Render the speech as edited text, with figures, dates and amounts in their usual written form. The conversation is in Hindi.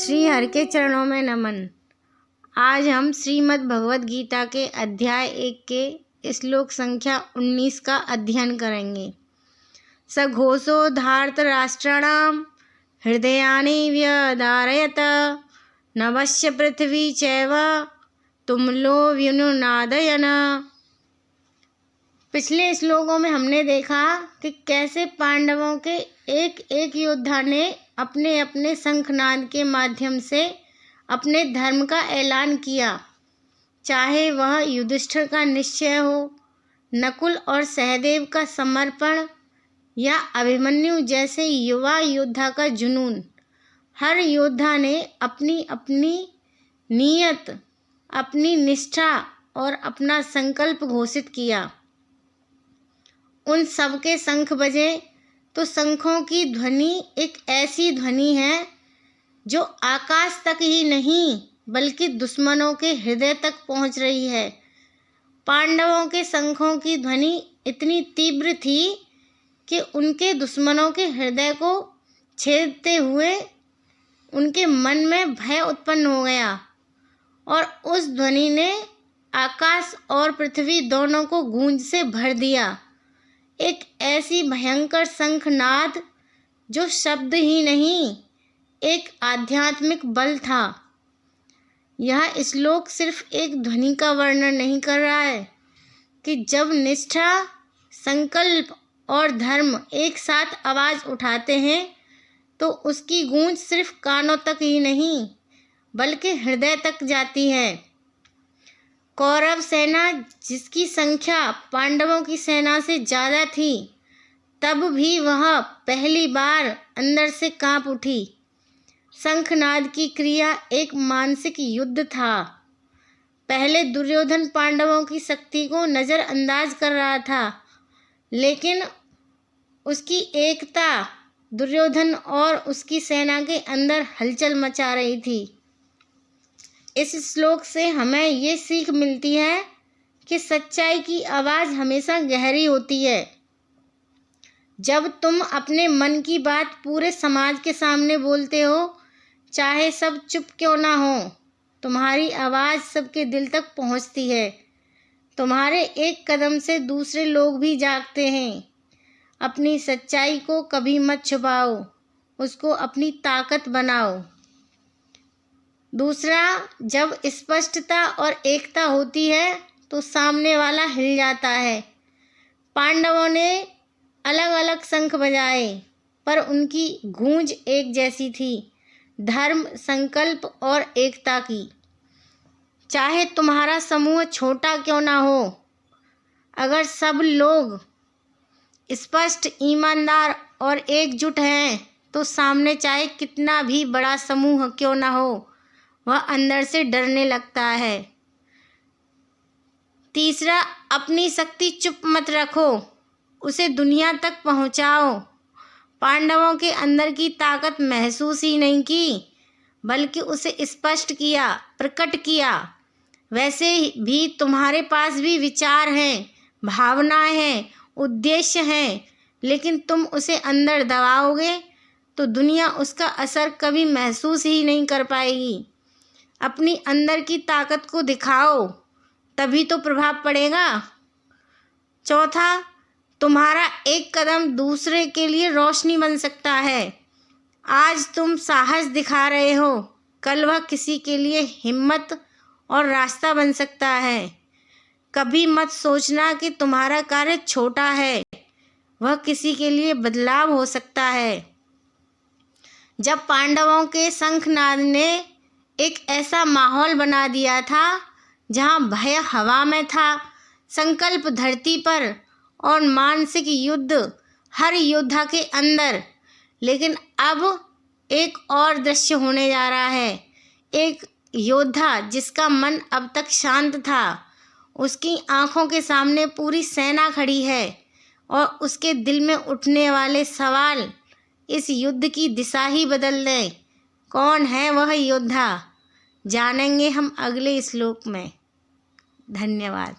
श्री हरि के चरणों में नमन। आज हम श्रीमद् भगवद गीता के अध्याय 1 के श्लोक संख्या 19 का अध्ययन करेंगे। सघोषो धार्तराष्ट्राणाम हृदयानि व्यदारयत नभस्य पृथ्वी चैव तुमलो व्यनुनादयन। पिछले श्लोकों में हमने देखा कि कैसे पांडवों के एक एक योद्धा ने अपने अपने शंखनाद के माध्यम से अपने धर्म का ऐलान किया, चाहे वह युधिष्ठिर का निश्चय हो, नकुल और सहदेव का समर्पण या अभिमन्यु जैसे युवा योद्धा का जुनून। हर योद्धा ने अपनी अपनी नीयत, अपनी निष्ठा और अपना संकल्प घोषित किया। उन सबके शंख बजे तो शंखों की ध्वनि एक ऐसी ध्वनि है जो आकाश तक ही नहीं बल्कि दुश्मनों के हृदय तक पहुंच रही है। पांडवों के शंखों की ध्वनि इतनी तीव्र थी कि उनके दुश्मनों के हृदय को छेदते हुए उनके मन में भय उत्पन्न हो गया और उस ध्वनि ने आकाश और पृथ्वी दोनों को गूंज से भर दिया। एक ऐसी भयंकर शंखनाद जो शब्द ही नहीं, एक आध्यात्मिक बल था। यह श्लोक सिर्फ एक ध्वनि का वर्णन नहीं कर रहा है कि जब निष्ठा, संकल्प और धर्म एक साथ आवाज़ उठाते हैं तो उसकी गूंज सिर्फ कानों तक ही नहीं बल्कि हृदय तक जाती है। कौरव सेना जिसकी संख्या पांडवों की सेना से ज़्यादा थी, तब भी वह पहली बार अंदर से कांप उठी। शंखनाद की क्रिया एक मानसिक युद्ध था। पहले दुर्योधन पांडवों की शक्ति को नज़रअंदाज कर रहा था, लेकिन उसकी एकता दुर्योधन और उसकी सेना के अंदर हलचल मचा रही थी। इस श्लोक से हमें ये सीख मिलती है कि सच्चाई की आवाज़ हमेशा गहरी होती है। जब तुम अपने मन की बात पूरे समाज के सामने बोलते हो, चाहे सब चुप क्यों ना हो, तुम्हारी आवाज़ सबके दिल तक पहुंचती है। तुम्हारे एक कदम से दूसरे लोग भी जागते हैं। अपनी सच्चाई को कभी मत छुपाओ, उसको अपनी ताकत बनाओ। दूसरा, जब स्पष्टता और एकता होती है तो सामने वाला हिल जाता है। पांडवों ने अलग अलग शंख बजाए पर उनकी गूंज एक जैसी थी, धर्म, संकल्प और एकता की। चाहे तुम्हारा समूह छोटा क्यों ना हो, अगर सब लोग स्पष्ट, ईमानदार और एकजुट हैं तो सामने चाहे कितना भी बड़ा समूह क्यों ना हो, वह अंदर से डरने लगता है। तीसरा, अपनी शक्ति चुप मत रखो, उसे दुनिया तक पहुंचाओ। पांडवों के अंदर की ताकत महसूस ही नहीं की बल्कि उसे स्पष्ट किया, प्रकट किया। वैसे भी तुम्हारे पास भी विचार हैं, भावनाएं हैं, उद्देश्य हैं, लेकिन तुम उसे अंदर दबाओगे तो दुनिया उसका असर कभी महसूस ही नहीं कर पाएगी। अपनी अंदर की ताकत को दिखाओ, तभी तो प्रभाव पड़ेगा। चौथा, तुम्हारा एक कदम दूसरे के लिए रोशनी बन सकता है। आज तुम साहस दिखा रहे हो, कल वह किसी के लिए हिम्मत और रास्ता बन सकता है। कभी मत सोचना कि तुम्हारा कार्य छोटा है, वह किसी के लिए बदलाव हो सकता है। जब पांडवों के शंखनाद ने एक ऐसा माहौल बना दिया था जहां भय हवा में था, संकल्प धरती पर और मानसिक युद्ध हर योद्धा के अंदर, लेकिन अब एक और दृश्य होने जा रहा है। एक योद्धा जिसका मन अब तक शांत था, उसकी आंखों के सामने पूरी सेना खड़ी है और उसके दिल में उठने वाले सवाल इस युद्ध की दिशा ही बदल दें। कौन है वह योद्धा, जानेंगे हम अगले श्लोक में। धन्यवाद।